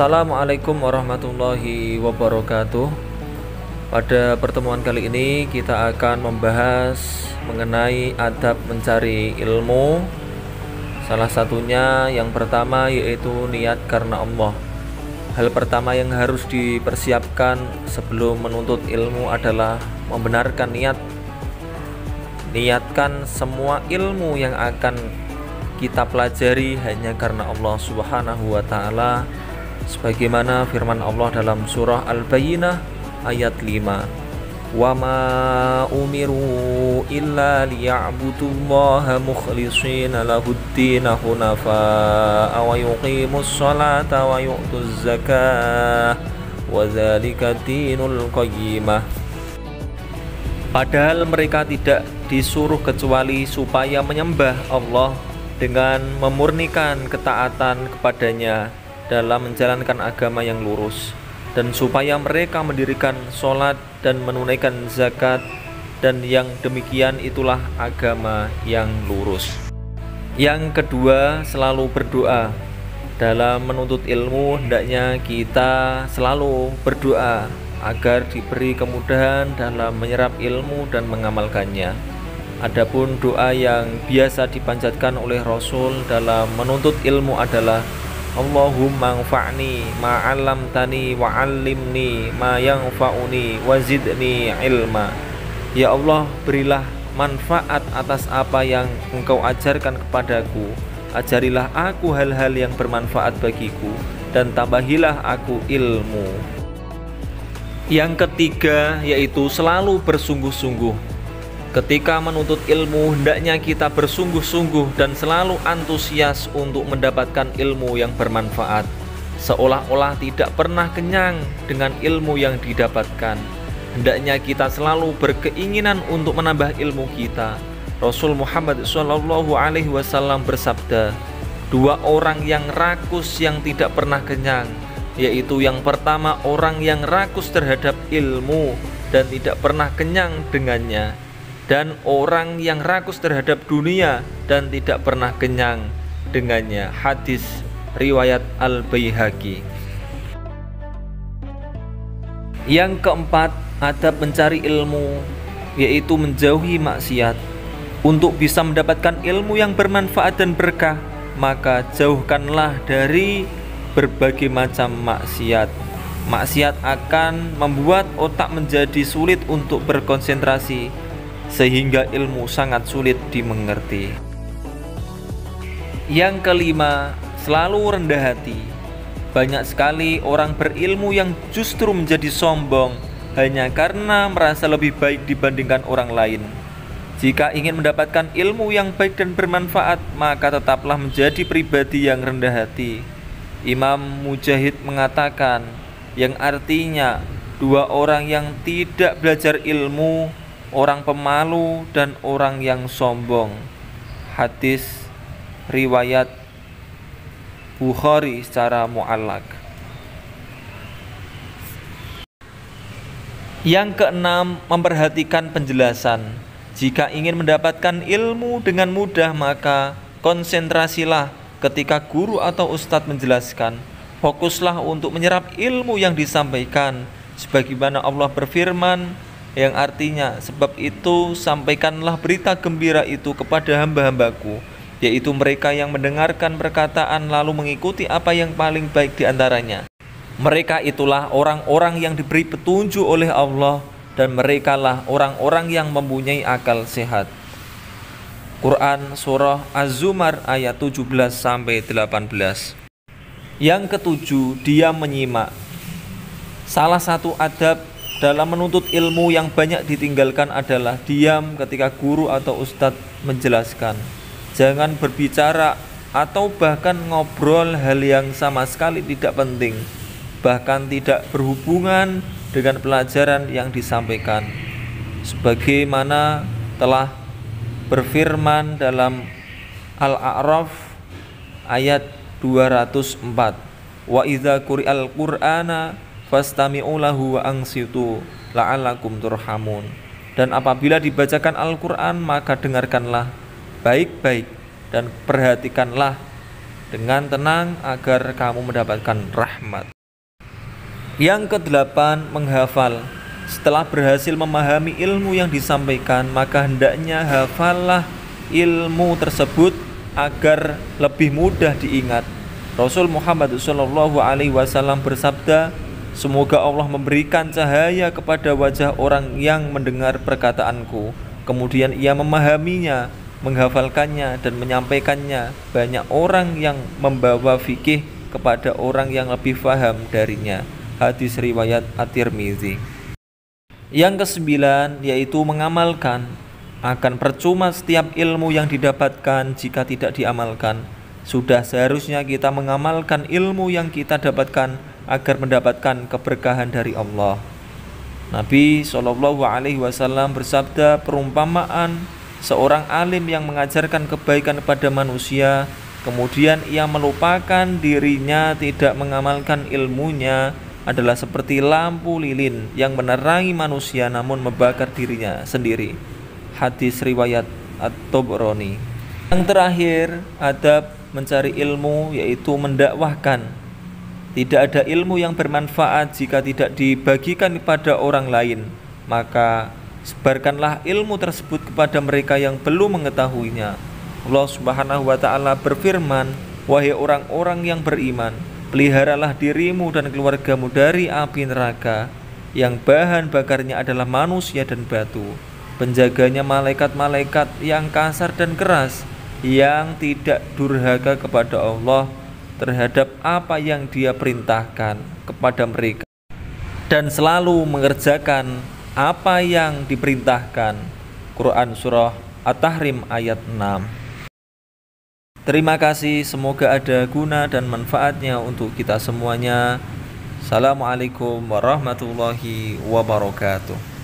Assalamualaikum warahmatullahi wabarakatuh. Pada pertemuan kali ini kita akan membahas mengenai adab mencari ilmu. Salah satunya yang pertama yaitu niat karena Allah. Hal pertama yang harus dipersiapkan sebelum menuntut ilmu adalah membenarkan niat. Niatkan semua ilmu yang akan kita pelajari hanya karena Allah Subhanahu wa Ta'ala, sebagaimana firman Allah dalam surah Al-Bayyinah ayat 5, wa ma umiru illa liya'budullaha mukhlishina lahuddin hunafa'a wa yuqimus salata wa yu'tuz zakah wa dzalika dinul qayyimah. Padahal mereka tidak disuruh kecuali supaya menyembah Allah dengan memurnikan ketaatan kepadanya dalam menjalankan agama yang lurus, dan supaya mereka mendirikan sholat dan menunaikan zakat, dan yang demikian itulah agama yang lurus. Yang kedua, selalu berdoa. Dalam menuntut ilmu hendaknya kita selalu berdoa agar diberi kemudahan dalam menyerap ilmu dan mengamalkannya. Adapun doa yang biasa dipanjatkan oleh Rasul dalam menuntut ilmu adalah Allahumma anfa'ni ma 'allamtani wa 'allimni ma yanfa'uni wa zidni ilma. Ya Allah, berilah manfaat atas apa yang Engkau ajarkan kepadaku. Ajarilah aku hal-hal yang bermanfaat bagiku, dan tambahilah aku ilmu. Yang ketiga yaitu selalu bersungguh-sungguh. Ketika menuntut ilmu, hendaknya kita bersungguh-sungguh dan selalu antusias untuk mendapatkan ilmu yang bermanfaat, seolah-olah tidak pernah kenyang dengan ilmu yang didapatkan. Hendaknya kita selalu berkeinginan untuk menambah ilmu kita. Rasul Muhammad SAW bersabda, dua orang yang rakus yang tidak pernah kenyang, yaitu yang pertama orang yang rakus terhadap ilmu dan tidak pernah kenyang dengannya, dan orang yang rakus terhadap dunia dan tidak pernah kenyang dengannya. Hadis riwayat Al-Baihaqi. Yang keempat, adab mencari ilmu yaitu menjauhi maksiat. Untuk bisa mendapatkan ilmu yang bermanfaat dan berkah, maka jauhkanlah dari berbagai macam maksiat. Maksiat akan membuat otak menjadi sulit untuk berkonsentrasi, sehingga ilmu sangat sulit dimengerti. Yang kelima, selalu rendah hati. Banyak sekali orang berilmu yang justru menjadi sombong hanya karena merasa lebih baik dibandingkan orang lain. Jika ingin mendapatkan ilmu yang baik dan bermanfaat, maka tetaplah menjadi pribadi yang rendah hati. Imam Mujahid mengatakan, yang artinya dua orang yang tidak belajar ilmu, orang pemalu dan orang yang sombong. Hadis riwayat Bukhari secara mu'allaq. Yang keenam, memperhatikan penjelasan. Jika ingin mendapatkan ilmu dengan mudah, maka konsentrasilah ketika guru atau ustadz menjelaskan. Fokuslah untuk menyerap ilmu yang disampaikan, sebagaimana Allah berfirman, yang artinya, sebab itu sampaikanlah berita gembira itu kepada hamba-hambaku, yaitu mereka yang mendengarkan perkataan lalu mengikuti apa yang paling baik di antaranya. Mereka itulah orang-orang yang diberi petunjuk oleh Allah, dan merekalah orang-orang yang mempunyai akal sehat. Quran Surah Az-Zumar ayat 17-18. Yang ketujuh, diam menyimak. Salah satu adab dalam menuntut ilmu yang banyak ditinggalkan adalah diam ketika guru atau ustadz menjelaskan. Jangan berbicara atau bahkan ngobrol hal yang sama sekali tidak penting, bahkan tidak berhubungan dengan pelajaran yang disampaikan. Sebagaimana telah berfirman dalam Al-A'raf ayat 204, wa idza quri'al qur'ana fastami'u lahu wa ansitu la'allakum turhamun. Dan apabila dibacakan Al-Qur'an, maka dengarkanlah baik-baik dan perhatikanlah dengan tenang agar kamu mendapatkan rahmat. Yang kedelapan, menghafal. Setelah berhasil memahami ilmu yang disampaikan, maka hendaknya hafallah ilmu tersebut agar lebih mudah diingat. Rasul Muhammad SAW bersabda, semoga Allah memberikan cahaya kepada wajah orang yang mendengar perkataanku, kemudian ia memahaminya, menghafalkannya dan menyampaikannya. Banyak orang yang membawa fikih kepada orang yang lebih paham darinya. Hadis riwayat At-Tirmizi. Yang kesembilan, yaitu mengamalkan. Akan percuma setiap ilmu yang didapatkan jika tidak diamalkan. Sudah seharusnya kita mengamalkan ilmu yang kita dapatkan agar mendapatkan keberkahan dari Allah. Nabi SAW bersabda, perumpamaan seorang alim yang mengajarkan kebaikan kepada manusia, kemudian ia melupakan dirinya tidak mengamalkan ilmunya, adalah seperti lampu lilin yang menerangi manusia namun membakar dirinya sendiri. Hadis riwayat At-Tabrani. Yang terakhir, adab mencari ilmu, yaitu mendakwahkan. Tidak ada ilmu yang bermanfaat jika tidak dibagikan kepada orang lain. Maka sebarkanlah ilmu tersebut kepada mereka yang belum mengetahuinya. Allah Subhanahu wa ta'ala berfirman, wahai orang-orang yang beriman, peliharalah dirimu dan keluargamu dari api neraka yang bahan bakarnya adalah manusia dan batu. Penjaganya malaikat-malaikat yang kasar dan keras, yang tidak durhaka kepada Allah terhadap apa yang Dia perintahkan kepada mereka, dan selalu mengerjakan apa yang diperintahkan. Quran Surah At-Tahrim ayat 6. Terima kasih, semoga ada guna dan manfaatnya untuk kita semuanya. Assalamualaikum warahmatullahi wabarakatuh.